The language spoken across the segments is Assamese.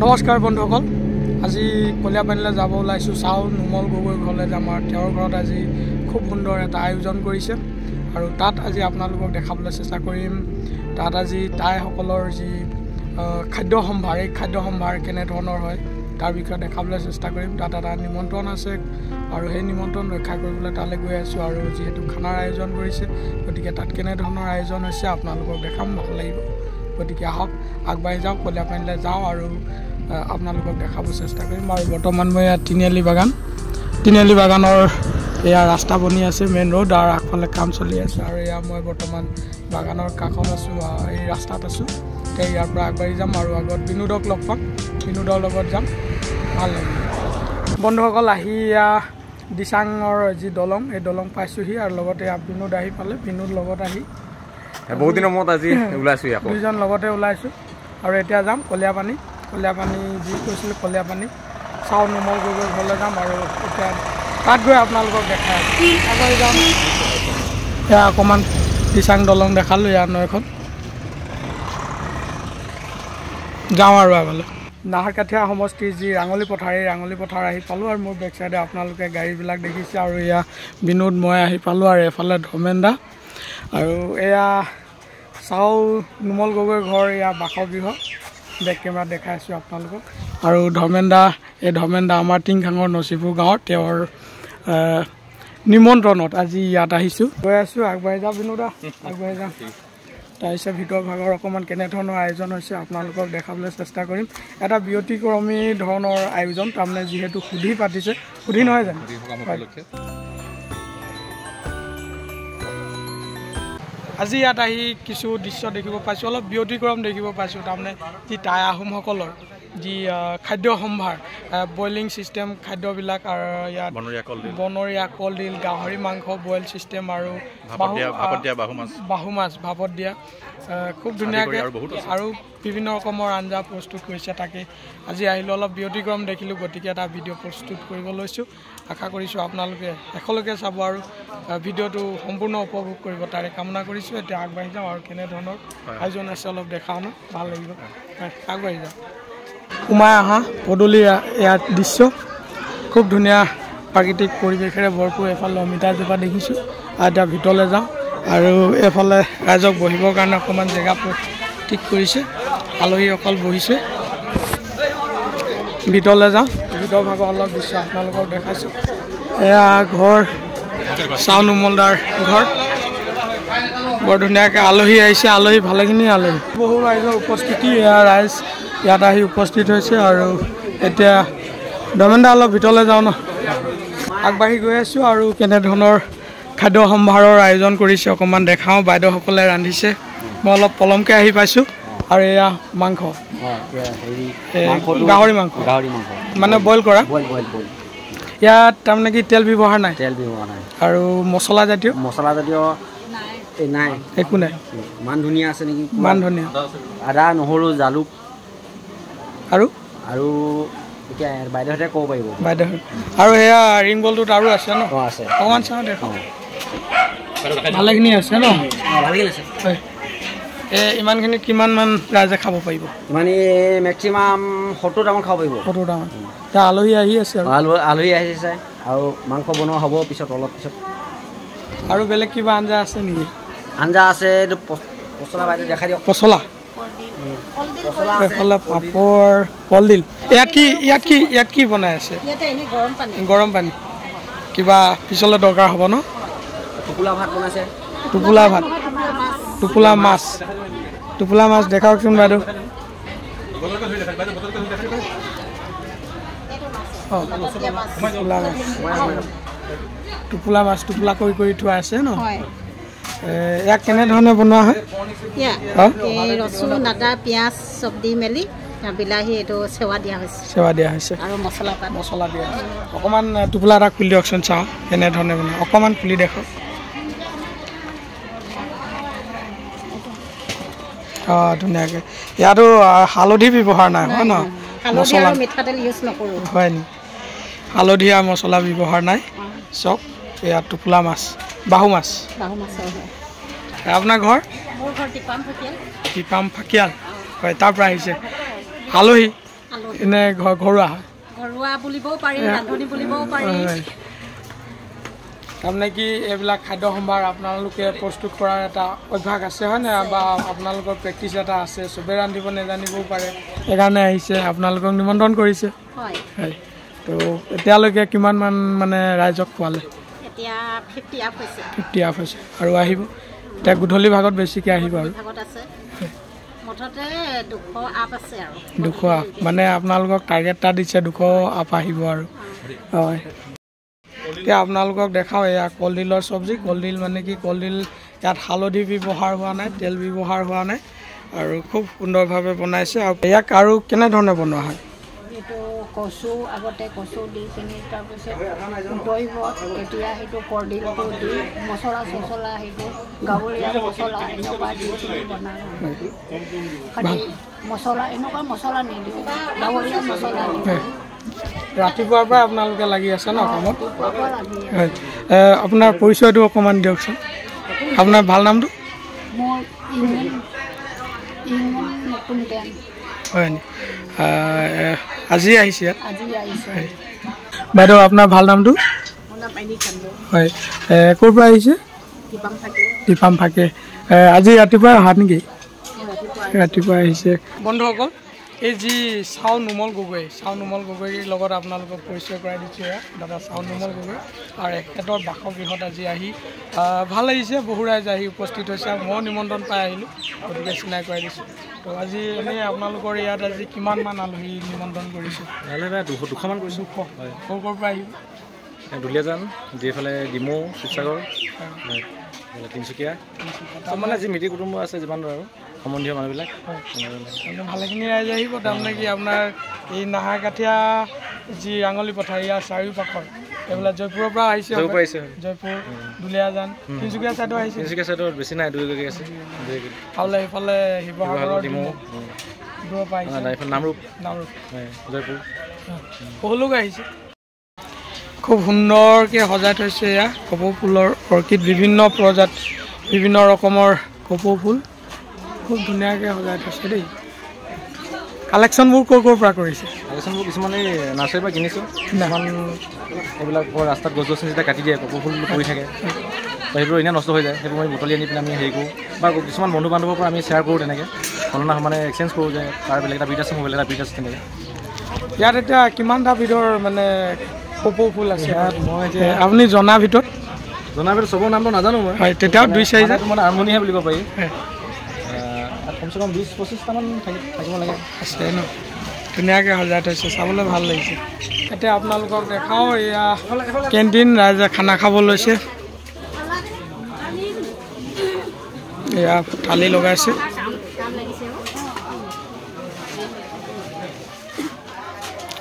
নমস্কাৰ বন্ধুসকল, আজি কলিয়াপানীলৈ যাব ওলাইছোঁ। চাওঁ নুমল গগৈ ঘৰলৈ যাম আৰু তেওঁৰ ঘৰত আজি খুব সুন্দৰ এটা আয়োজন কৰিছে আৰু তাত আজি আপোনালোকক দেখাবলৈ চেষ্টা কৰিম। তাত আজি টাইসকলৰ যি খাদ্য সম্ভাৰ, এই খাদ্য সম্ভাৰ কেনেধৰণৰ হয় তাৰ বিষয়ে দেখাবলৈ চেষ্টা কৰিম। তাত এটা নিমন্ত্ৰণ আছে আৰু সেই নিমন্ত্ৰণ ৰক্ষা কৰিবলৈ তালৈ গৈ আছোঁ আৰু যিহেতু খানাৰ আয়োজন কৰিছে, গতিকে তাত কেনেধৰণৰ আয়োজন হৈছে আপোনালোকক দেখাম, ভাল লাগিব। গতিকে আহক আগবাঢ়ি যাওঁ, কলিয়াপানীলৈ যাওঁ আৰু আপোনালোকক দেখাব চেষ্টা কৰিম। আৰু বৰ্তমান মই ইয়াত তিনিআলি বাগানৰ এয়া ৰাস্তা বনি আছে, মেইন ৰোড, আৰু আগফালে কাম চলি আছে। আৰু এয়া মই বৰ্তমান বাগানৰ কাষত আছোঁ, এই ৰাস্তাত আছোঁ। এতিয়া ইয়াৰ পৰা আগবাঢ়ি যাম আৰু আগত বিনোদক লগ পাম, বিনোদৰ লগত যাম, ভাল লাগিব। বন্ধুসকল, আহি এয়া দিচাঙৰ যি দলং, এই দলং পাইছোঁহি আৰু লগতে এয়া বিনোদ আহি পালে। বিনোদ লগত আহি বহুত দিনৰ মূৰত আজি ওলাইছোঁ, দুইজন লগতে ওলাইছোঁ আৰু এতিয়া যাম কলিয়াপানী যি কৈছিলোঁ কলিয়াপানী। চাওঁ নুমল গগৈ ঘৰলৈ যাম আৰু এতিয়া তাত গৈ আপোনালোকক দেখাই আগবাঢ়ি যাম। এয়া অকণমান দিচাং দলং দেখালোঁ, এয়া নৈখন যাওঁ আৰু আগলৈ। নাহৰকাঠীয়া সমষ্টিৰ যি ৰাঙলী পথাৰ, এই ৰাঙলী পথাৰ আহি পালোঁ আৰু মোৰ বেক চাইডে আপোনালোকে গাড়ীবিলাক দেখিছে। আৰু এয়া বিনোদ, মই আহি পালোঁ আৰু এফালে ধৰ্মেন্দা আৰু এয়া চাওঁ নুমল গগৈ ঘৰ, এয়া বাসগৃহ, বেক কেমেৰাত দেখাই আছোঁ আপোনালোকক। আৰু ধৰ্মেন্দা আমাৰ টিংখাঙৰ নচিপুৰ গাঁৱৰ, তেওঁৰ নিমন্ত্ৰণত আজি ইয়াত আহিছোঁ। গৈ আছোঁ, আগবাঢ়ি যাওঁ বিনোদা, আগবাঢ়ি যাওঁ। তাৰপিছত ভিতৰ ভাগৰ অকণমান কেনেধৰণৰ আয়োজন হৈছে আপোনালোকক দেখাবলৈ চেষ্টা কৰিম। এটা ব্যতিক্ৰমী ধৰণৰ আয়োজন, তাৰমানে যিহেতু সুধি পাতিছে, সুধি নহয় জানো? আজি ইয়াত আহি কিছু দৃশ্য দেখিব পাইছোঁ, অলপ ব্যতিক্ৰম দেখিব পাইছোঁ। তাৰমানে যি টাই আহোমসকলৰ যি খাদ্য সম্ভাৰ, বইলিং ছিষ্টেম খাদ্যবিলাক, আৰু ইয়াত বনৰীয়া কলডিল, গাহৰি মাংস বইল ছিষ্টেম আৰু বাহু মাছ ভাপত দিয়া, খুব ধুনীয়াকৈ আৰু বিভিন্ন ৰকমৰ আঞ্জা প্ৰস্তুত কৰিছে। তাকে আজি আহিলোঁ, অলপ ব্যতিক্ৰম দেখিলোঁ, গতিকে এটা ভিডিঅ' প্ৰস্তুত কৰিব লৈছোঁ। আশা কৰিছোঁ আপোনালোকে শেষলৈকে চাব আৰু ভিডিঅ'টো সম্পূৰ্ণ উপভোগ কৰিব, তাৰে কামনা কৰিছোঁ। এতিয়া আগবাঢ়ি যাওঁ আৰু কেনেধৰণৰ আয়োজন আছে অলপ দেখাওঁ ন, ভাল লাগিব। আগবাঢ়ি যাওঁ। সোমাই অহা পদূলিৰ ইয়াত দৃশ্য খুব ধুনীয়া, প্ৰাকৃতিক পৰিৱেশেৰে ভৰপূৰ। এফালে অমিতাজোপা দেখিছোঁ আৰু এতিয়া ভিতৰলৈ যাওঁ আৰু এফালে ৰাইজক বহিবৰ কাৰণে অকণমান জেগা ঠিক কৰিছে, আলহীসকল বহিছে। ভিতৰলৈ যাওঁ, ভিতৰ ভাগৰ অলপ দৃশ্য আপোনালোকক দেখাইছোঁ। এয়া ঘৰ, চাওঁ নুমলদাৰ ঘৰ, বৰ ধুনীয়াকৈ আলহী আহিছে, আলহী ভালেখিনি আলহী, বহু ৰাইজৰ উপস্থিতি। এয়া ৰাইজ ইয়াত আহি উপস্থিত হৈছে আৰু এতিয়া ধৰ্মেন্দা অলপ ভিতৰলৈ যাওঁ ন, আগবাঢ়ি গৈ আছোঁ আৰু কেনেধৰণৰ খাদ্য সম্ভাৰৰ আয়োজন কৰিছে অকণমান দেখাওঁ। বাইদেউসকলে ৰান্ধিছে, মই অলপ পলমকৈ আহি পাইছোঁ। আৰু এয়া মাংস, গাহৰি মাংস মানে বইল কৰা। ইয়াত তাৰমানে কি তেল ব্যৱহাৰ নাই আৰু মছলা জাতীয় নাই, একো নাই। মান ধনিয়া আছে নেকি? মান ধনিয়া, আদা, নহৰু, জালুক আৰু এতিয়া বাইদেউহঁতে ক'ব পাৰিব। বাইদেউ আৰু সেয়া ৰিং বলটোত আৰু আছে ন? আছে, অকণমান চাওঁ দেখাওঁ, ভালেখিনি আছে ন? ভালেখিনি আছে। ইমানখিনি কিমানমান ৰাইজে খাব পাৰিব? মানে মেক্সিমাম 70টামান খাব পাৰিব। 70টামান। এতিয়া আলহী আহি আছে আৰু আলহী আহিছে আৰু মাংস বনোৱা হ'ব পিছত, অলপ পিছত। আৰু বেলেগ কিবা আঞ্জা আছে নেকি? আঞ্জা আছে, এইটো পচলা বাইদেউ দেখাই দিয়ক। পচলা, এইফালে পাপৰ, কলডিল। ইয়াত কি বনাই আছে? গৰম পানী। কিবা পিছলৈ দৰকাৰ হ'ব ন? টোপোলা ভাত বনাইছে। টোপোলা ভাত, টোপোলা মাছ দেখাওকচোন বাইদেউ। টোপোলা মাছ কৰি থোৱা আছে ন? ইয়াক কেনেধৰণে বনোৱা হয়? ৰচুন, আদা, পিঁয়াজ চব দি মেলি বিলাহী এইটো চেৱা দিয়া হৈছে আৰু মছলা দিয়া হৈছে। অকণমান টোপোলা এটা খুলি দিয়কচোন, চাওঁ কেনেধৰণে বনায়, অকণমান খুলি দেখক। ধুনীয়াকৈ। ইয়াতো হালধি ব্যৱহাৰ নাই হয় ন? মছলা, মিঠাতেল ইউজ নকৰোঁ। হয় নি? হালধি আৰু মছলা ব্যৱহাৰ নাই। চব ইয়াত টোপোলা মাছ, বাহু মাছ। আপোনাৰ ঘৰ? মোৰ ঘৰ টিপাম ফাকিয়াল। হয়, তাৰ পৰা আহিছে আলহী। এনে ঘৰুৱা হয় ঘৰুৱা বুলিবও পাৰি ৰান্ধনি বুলিবও পাৰি তাৰমানে কি এইবিলাক খাদ্য সম্ভাৰ আপোনালোকে প্ৰস্তুত কৰাৰ এটা অভ্যাস আছে হয় নাই বা আপোনালোকৰ প্ৰেক্টিছ এটা আছে চবেই ৰান্ধিব নাজানিবও পাৰে সেইকাৰণে আহিছে আপোনালোকক নিমন্ত্ৰণ কৰিছে হয় তো এতিয়ালৈকে কিমানমান মানে ৰাইজক খোৱালে এতিয়া 50 আপ হৈছে 50 আপ হৈছে আৰু আহিব এতিয়া গধূলি ভাগত বেছিকৈ আহিব আৰু ভাগত আছে মুঠতে 200 আপ আছে আৰু 200 আপ মানে আপোনালোকক টাৰ্গেট এটা দিছে 200 আপ আহিব আৰু হয় এতিয়া আপোনালোকক দেখাওঁ এয়া কলডিলৰ চব্জি কলডিল মানে কি কলডিল ইয়াত হালধি ব্যৱহাৰ হোৱা নাই তেল ব্যৱহাৰ হোৱা নাই আৰু খুব সুন্দৰভাৱে বনাইছে আৰু ইয়াক আৰু কেনেধৰণে বনোৱা হয় এইটো কচু আগতে কচু দি পিনি তাৰপিছত দৈব তেতিয়া সেইটো কলডিলটো দি মছলা চছলা সেইটো গাঁৱলীয়া মছলা এনেকুৱা দি পিনি বনাওঁ খালি মছলা এনেকুৱা মছলা নিদিওঁ গাঁৱলীয়া মছলা ৰাতিপুৱাৰ পৰা আপোনালোকে লাগি আছে ন কামত আপোনাৰ পৰিচয়টো অকণমান দিয়কচোন আপোনাৰ ভাল নামটো হয় নি আজি আহিছে ইয়াত বাইদেউ আপোনাৰ ভাল নামটো হয় ক'ৰ পৰা আহিছে দীপাম ফাকে আজি ৰাতিপুৱাই অহা নেকি ৰাতিপুৱা আহিছে বন্ধুসকল এই যি চাও নুমল গগৈৰ লগত আপোনালোকক পৰিচয় কৰাই দিছোঁ দাদা চাও নুমল গগৈ আৰু এখেতৰ বাসগৃহত আজি আহি ভাল লাগিছে বহু ৰাইজ আহি উপস্থিত হৈছে আৰু ময়ো নিমন্ত্ৰণ পাই আহিলোঁ গতিকে চিনাই কৰাই দিছোঁ তো আজি এনেই আপোনালোকৰ ইয়াত আজি কিমানমান আলহী নিমন্ত্ৰণ কৰিছোঁ 200মান কৰিছোঁ হয় ক'ৰ পৰা আহিব দুলীয়াজান যিফালে ডিমৌ শিৱসাগৰ তিনিচুকীয়া চব মানে যি মিতিৰ কুটুম্ব আছে যিমান আৰু সম্বন্ধীয় মানুহবিলাক ভালেখিনি ৰাইজ আহিব তাৰমানে কি আপোনাৰ এই নাহাৰকাঠীয়া যি ৰাঙলী পথাৰ ইয়াৰ চাৰিওপাশৰ এইবিলাক জয়পুৰৰ পৰা আহিছে জয়পুৰ দুলীয়াজান তিনিচুকীয়া ছাইডত আহিছে তিনিচুকীয়া ছাইডত বেছি নাই 2 গৰাকী আছে আৰু এইফালে শিৱসাগৰৰ ডিমৌ দূৰৰ পৰা আহিছে নামৰূপ জয়পুৰ বহু লোক আহিছে খুব সুন্দৰকৈ সজাই থৈছে এয়া কপৌ ফুলৰ অৰ্কিড বিভিন্ন প্ৰজাত বিভিন্ন ৰকমৰ কপৌ ফুল খুব ধুনীয়াকৈ সজাই থৈছে দেই কালেকশ্যনবোৰ ক'ৰ পৰা কৰিছে কালেকশ্যনবোৰ কিছুমান এই নাৰ্চাৰীৰ পৰা কিনিছোঁ কিছুমান এইবিলাক ৰাস্তাত গছ গছনি যেতিয়া কাটি দিয়ে কপৌ ফুল পৰি থাকে সেইবোৰ এনেই নষ্ট হৈ যায় সেইবোৰ আমি বুটলি আনি পিনে আমি হেৰি কৰোঁ বা কিছুমান বন্ধু বান্ধৱৰ পৰা আমি শ্বেয়াৰ কৰোঁ তেনেকৈ সলনা মানে এক্সচেঞ্জ কৰোঁ যে তাৰ বেলেগ এটা বিট আছে মোবাইল এটা বিট আছে তেনেকৈ ইয়াত এতিয়া কিমানটা বিধৰ মানে কপৌ ফুল আছে মই যে আপুনি জনাৰ ভিতৰত চবৰ নামটো নাজানো মই হয় তেতিয়াও 2-4টা মানে আৰম্ভণিহে বুলি ক'ব পাৰি কমচে কম 20-25টামান থাকিব লাগে আছে ন ধুনীয়াকৈ সজাই থৈছে চাবলৈ ভাল লাগিছে এতিয়া আপোনালোকক দেখাওঁ এয়া কেণ্টিন ৰাইজে খানা খাব লৈছে এয়া থালি লগাইছে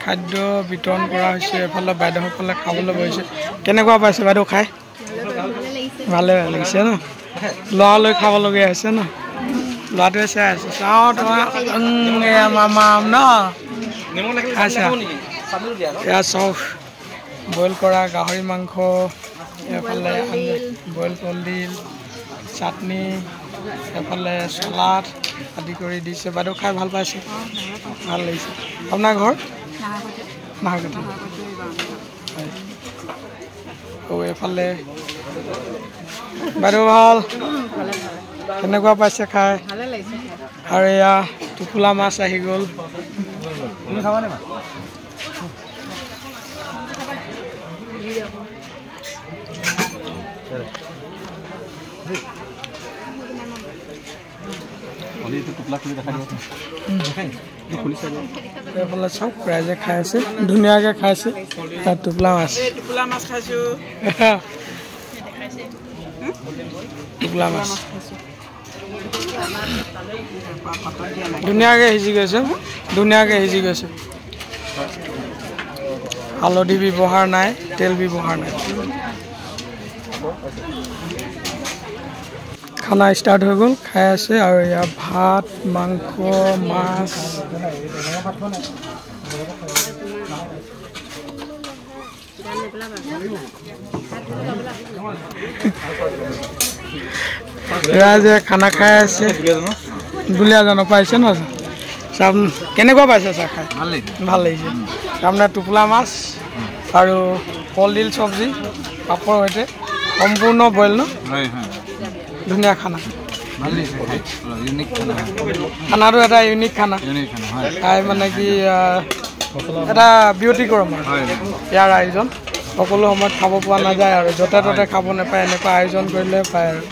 খাদ্য বিতৰণ কৰা হৈছে এফালে বাইদেউসকলে খাবলৈ বহিছে কেনেকুৱা পাইছে বাইদেউ খাই ভালে লাগিছে ন ল'ৰালৈ খাবলগীয়া হৈছে ন ল'ৰাটোৱে চাই আছে চাওঁ তোমাৰ মামাম ন আচ্ছা এয়া চব বইল কৰা গাহৰি মাংস এফালে বইল কলডিল চাটনি এফালে চালাড আদি কৰি দিছে বাইদেউ খাই ভাল পাইছে ভাল লাগিছে আপোনাৰ ঘৰ নাহাৰকাঠি এফালে বাইদেউ ভাল কেনেকুৱা পাইছে খাই আৰু এয়া টোপোলা মাছ আহি গ'ল এইফালে চব ৰাইজে খাই আছে ধুনীয়াকৈ খাইছে তাত টোপোলা মাছ খাইছোঁ টোপোলা মাছ ধুনীয়াকৈ সিজি গৈছে হালধি ব্যৱহাৰ নাই তেল ব্যৱহাৰ নাই খানা ষ্টাৰ্ট হৈ গ'ল খাই আছে আৰু এয়া ভাত মাংস মাছ ৰাইজে খানা খাই আছে দুলীয়াজানৰ পৰা আহিছে ন কেনেকুৱা পাইছে চাহ খাই ভাল লাগিছে ভাল লাগিছে তাৰমানে টোপোলা মাছ আৰু কলডিল চব্জি পাপৰ সৈতে সম্পূৰ্ণ বইল ন ধুনীয়া খানা ভাল লাগিছে ইউনিক খানা খানাটো এটা ইউনিক খানা খাই মানে কি এটা ব্যতিক্ৰম ইয়াৰ আয়োজন সকলো সময়ত খাব পোৱা নাযায় আৰু য'তে ত'তে খাব নাপায় এনেকুৱা আয়োজন কৰিলে পায় আৰু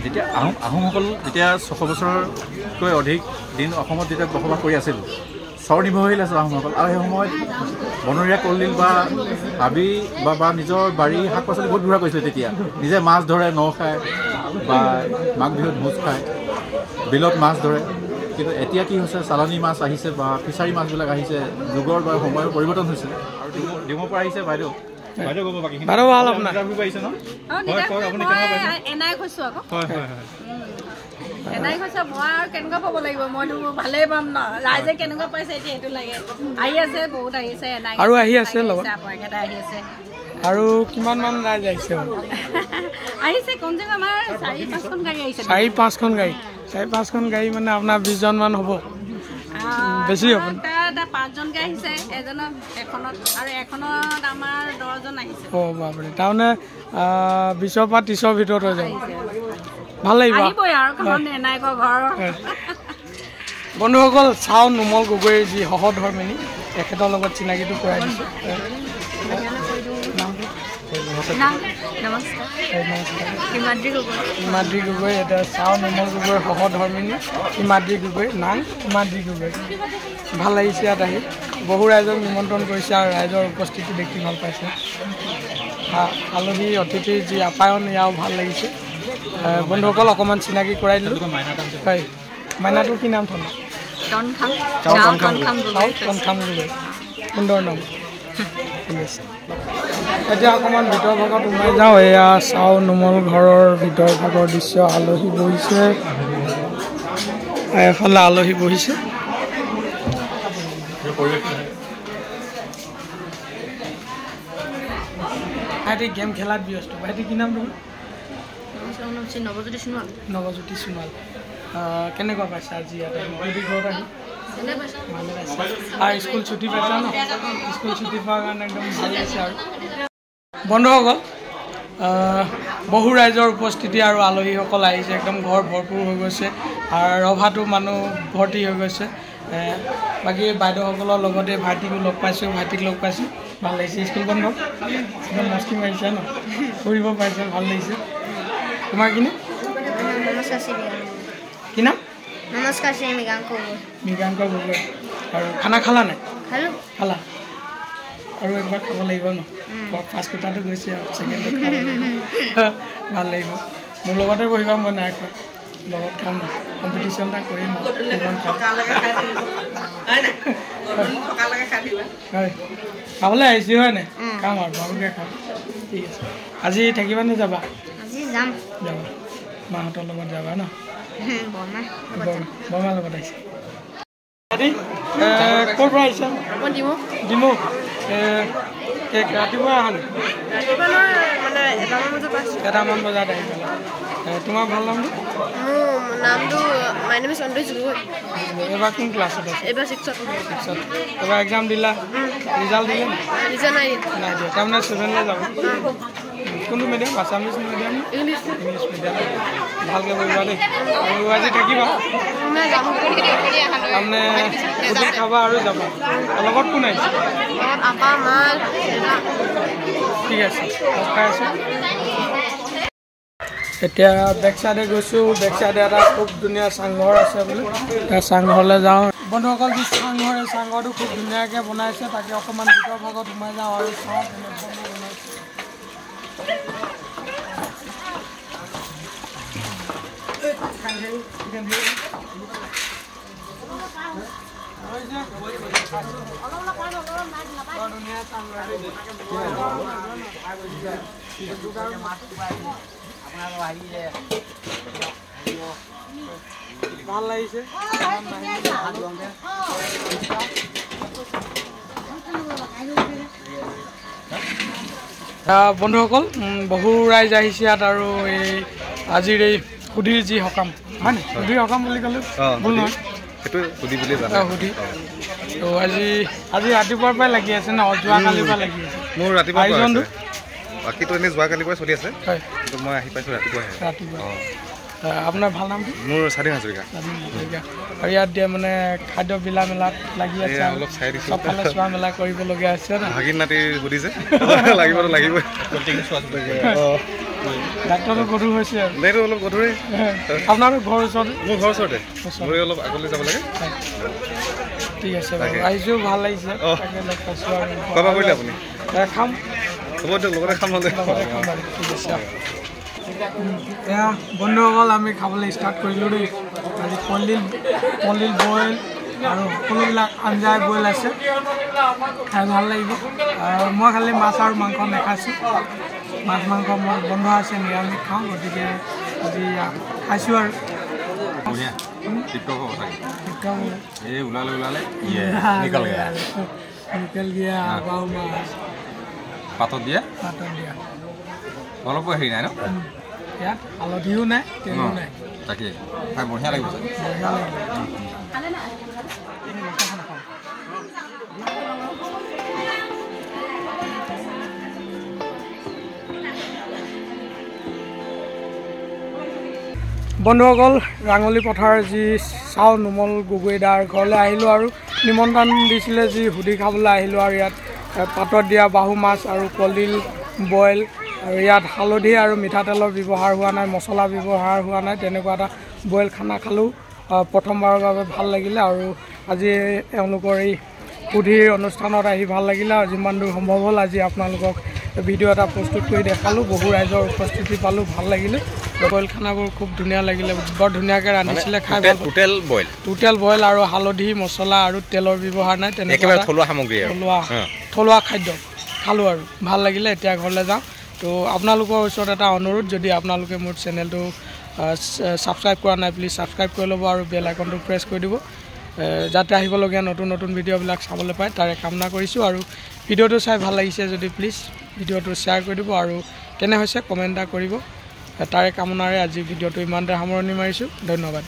যেতিয়া আহোমসকল যেতিয়া 600 বছৰতকৈ অধিক দিন অসমত যেতিয়া বসবাস কৰি আছিল স্বনিৰ্ভৰশীল আছিল আহোমসকল আৰু সেই সময়ত বনৰীয়া কলডিল বা হাবি বা নিজৰ বাৰী শাক পাচলি বহুত ব্যৱহাৰ কৰিছিলে তেতিয়া নিজে মাছ ধৰে ন খায় বা মাঘ বিহুত ভোজ খায় বিলত মাছ ধৰে কিন্তু এতিয়া কি হৈছে চালানী মাছ আহিছে বা ফিচাৰী মাছবিলাক আহিছে যুগৰ বা সময়ৰ পৰিৱৰ্তন হৈছে আৰু ডিমৰ পৰা আহিছে বাইদেউ ক'ব বাকী ভাল আপোনাৰ পাৰিছে ন এনাই কৈছোঁ আকৌ এনাই কৈছোঁ মই আৰু কেনেকুৱা পাব লাগিব মইতো ভালেই পাম ন ৰাইজে কেনেকুৱা পাইছে এতিয়া সেইটো লাগে আহি আছে বহুত আহিছে এনাই আৰু আহি আছে লগত একেটা আহি আছে আৰু কিমানমান ৰাইজ আহিছে আহিছে কমচে কম আমাৰ 4-5খন গাড়ী আহিছে 4-5খন গাড়ী 4-5খন গাড়ী মানে আপোনাৰ 20জনমান হ'ব বেছি হ'ব 5জনকৈ আহিছে এজনত এখনত আৰু এখনত আমাৰ 10জন আহিছে বাপৰে তাৰমানে 20ৰ পৰা 30ৰ ভিতৰত হৈ যাব ভাল লাগিব আহিবই আৰু এনাইকৰ ঘৰ বন্ধুসকল চাওঁ নুমল গগৈৰ যি সহধৰ্মিনী তেখেতৰ লগত চিনাকিটো কৰাই দিছোঁ হিমাদ্ৰী গগৈ এতিয়া চাওঁ নুমল গগৈৰ সহধৰ্মিনী হিমাদ্ৰী গগৈ নাম হিমাদ্ৰী গগৈ ভাল লাগিছে ইয়াত আহি বহু ৰাইজক নিমন্ত্ৰণ কৰিছে আৰু ৰাইজৰ উপস্থিতি দেখি ভাল পাইছে আলহী অতিথিৰ যি আপ্যায়ন ইয়াও ভাল লাগিছে বন্ধুসকল অকণমান চিনাকি কৰাই দিলোঁ হয় মাইনাটোৰ কি নাম থ'লে তনখাম গগৈ সুন্দৰ নাম ঠিক আছে এতিয়া অকণমান ভিতৰ ভাগত সোমাই যাওঁ এয়া চাওঁ নুমল ঘৰৰ ভিতৰ ভাগৰ দৃশ্য আলহী বহিছে এফালে আলহী বহিছে ভাইটি গেম খেলাত ব্যস্ত ভাইটি কি নাম তোমাৰ নৱজ্যোতি সোণোৱাল কেনেকুৱা পাইছা আজি ইয়াতে ঘৰত আহি আৰু স্কুল ছুটি পাইছা ন স্কুল ছুটি পোৱাৰ কাৰণে একদম ভাল লাগিছে আৰু বন্ধুসকল বহু ৰাইজৰ উপস্থিতি আৰু আলহীসকল আহিছে একদম ঘৰ ভৰপূৰ হৈ গৈছে আৰু ৰভাটো মানুহ ভৰ্তি হৈ গৈছে বাকী বাইদেউসকলৰ লগতে ভাইটিকো লগ পাইছোঁ ভাল লাগিছে স্কুল বন্ধ একদম মস্তি মাৰিছে ন ফুৰিব পাৰিছে ভাল লাগিছে তোমাৰ কিনে কি নাম নমস্কাৰ শ্ৰী মৃগাংক গগৈ আৰু খানা খালা নাই খালা আৰু একবাৰ খাব লাগিব ন ফাৰ্ষ্ট কোটাটো গৈছে আৰু ছেকেণ্ডটো ভাল লাগিব মোৰ লগতে বহিবা মই নাই খোৱা লগত খাম ন কম্পিটিশ্যন এটা কৰিম হয় খাবলৈ আহিছোঁ হয় নাই খাম আৰু ভালকৈ খাম ঠিক আছে আজি থাকিবা নে যাবা যাম যাবা মাহঁতৰ লগত যাবা ন বৰমাৰ লগত আহিছে ক'ৰ পৰা আহিছা ডিমৌ ৰাতিপুৱা আহা নি এটামান বজাত আহি পেলাই তোমাৰ ভাল নামটো নামটো মাই নেম ইজ সন্তোষ গগৈ এবাৰ কোন ক্লাছত আছে এইবাৰ 6ত এবাৰ এক্সাম দিলা ৰিজাল্ট দিলে নাই দিয়া তাৰমানে 7লৈ যাব কোনটো medium Assamese medium English medium ভালকৈ পঢ়িবা দেই আৰু আজি থাকিবা তাৰমানে হোটেল খাবা আৰু যাবা লগত কোন আহিছে আপা মা ঠিক আছে খাই আছোঁ এতিয়া বেক চাইডে গৈছোঁ বেক চাইডে এটা খুব ধুনীয়া চাংঘৰ আছে বোলে তাৰ চাংঘৰলৈ যাওঁ বন্ধুসকল যি চাংঘৰ এই চাংঘৰটো খুব ধুনীয়াকৈ বনাইছে তাকে অকণমান ভিতৰ ভাগত সোমাই যাওঁ আৰু চাওঁ কেনেধৰণে বনাইছে ভাল লাগিছে বন্ধুসকল বহু ৰাইজ আহিছে ইয়াত আৰু এই আজিৰ এই সুধিৰ যি সকাম হয় নে সুধিৰ সকাম বুলি ক'লে ভুল নহয় সুধি তো আজি ৰাতিপুৱাৰ পৰাই লাগি আছে ন যোৱাকালিৰ পৰা লাগি আছে মোৰ ৰাতিপুৱা আয়োজনটো বাকীটো এনেই যোৱাকালিৰ পৰা চলি আছে কিন্তু মই আহি পাইছোঁ ৰাতিপুৱা আপোনাৰ ভাল নামটো মোৰ স্বাধীন হাজৰিকা আৰু ইয়াত দিয়া মানে খাদ্য বিলা মেলাত লাগি আছে অলপ চাই দিছোঁ চবফালে চোৱা মেলা কৰিবলগীয়া আছে ন ভাগিন নাতিৰ সুধিছে লাগিবতো লাগিবই ডাক্তৰটো গধুৰ হৈছে নাইতো অলপ গধুৰেই আপোনাৰো ঘৰৰ ওচৰতে মোৰ ঘৰৰ ওচৰতে মোৰ অলপ আগলৈ যাব লাগে ঠিক আছে বাৰু আহিছোঁ ভাল লাগিছে তাকে লগ পাইছোঁ আৰু খোৱা বোৱা কৰিলে আপুনি খাম হ'ব দিয়ক লগতে খাম নহ'লে ঠিক আছে এয়া বন্ধুসকল আমি খাবলৈ ষ্টাৰ্ট কৰিলোঁ দেই আজি কলডিল বইল আৰু সকলোবিলাক আঞ্জাই বইল আছে খাই ভাল লাগিব মই খালি মাছ আৰু মাংস নাখাইছোঁ মাছ মাংস মোৰ বন্ধ আছে নিৰামিষ খাওঁ গতিকে আজি খাইছোঁ আৰু নিকেল দিয়া বাহু মাছ পাতত দিয়া অলপ হেৰি নাই ন ইয়াত হালধিও নাই তেলো নাই তাকে খাই বঢ়িয়া লাগিব বঢ়িয়া লাগিব বন্ধুসকল ৰাঙলী পথাৰ যি চাওঁ নুমল গগৈদাৰ ঘৰলৈ আহিলোঁ আৰু নিমন্ত্ৰণ দিছিলে যি সুধি খাবলৈ আহিলোঁ আৰু ইয়াত পাতত দিয়া বাহু মাছ আৰু কলডিল বইল আৰু ইয়াত হালধি আৰু মিঠাতেলৰ ব্যৱহাৰ হোৱা নাই মছলা ব্যৱহাৰ হোৱা নাই তেনেকুৱা এটা বইল খানা খালোঁ প্ৰথমবাৰৰ বাবে ভাল লাগিলে আৰু আজি এওঁলোকৰ এই সুধিৰ অনুষ্ঠানত আহি ভাল লাগিলে আৰু যিমান দূৰ সম্ভৱ হ'ল আজি আপোনালোকক ভিডিঅ' এটা প্ৰস্তুত কৰি দেখালোঁ বহু ৰাইজৰ উপস্থিতি পালোঁ ভাল লাগিলে বইল খানাবোৰ খুব ধুনীয়া লাগিলে বৰ ধুনীয়াকৈ ৰান্ধিছিলে খাই টোটেল বইল আৰু হালধি মছলা আৰু তেলৰ ব্যৱহাৰ নাই তেনেকুৱা থলুৱা খাদ্য খালোঁ আৰু ভাল লাগিলে এতিয়া ঘৰলৈ যাওঁ তো আপোনালোকৰ ওচৰত এটা অনুৰোধ যদি আপোনালোকে মোৰ চেনেলটো ছাবস্ক্ৰাইব কৰা নাই প্লিজ ছাবস্ক্ৰাইব কৰি ল'ব আৰু বেল আইকনটো প্ৰেছ কৰি দিব যাতে আহিবলগীয়া নতুন নতুন ভিডিঅ'বিলাক চাবলৈ পায় তাৰে কামনা কৰিছোঁ আৰু ভিডিঅ'টো চাই ভাল লাগিছে যদি প্লিজ ভিডিঅ'টো শ্বেয়াৰ কৰি দিব আৰু কেনে হৈছে কমেণ্ট এটা কৰিব তাৰে কামনাৰে আজি ভিডিঅ'টো ইমানতে সামৰণি মাৰিছোঁ ধন্যবাদ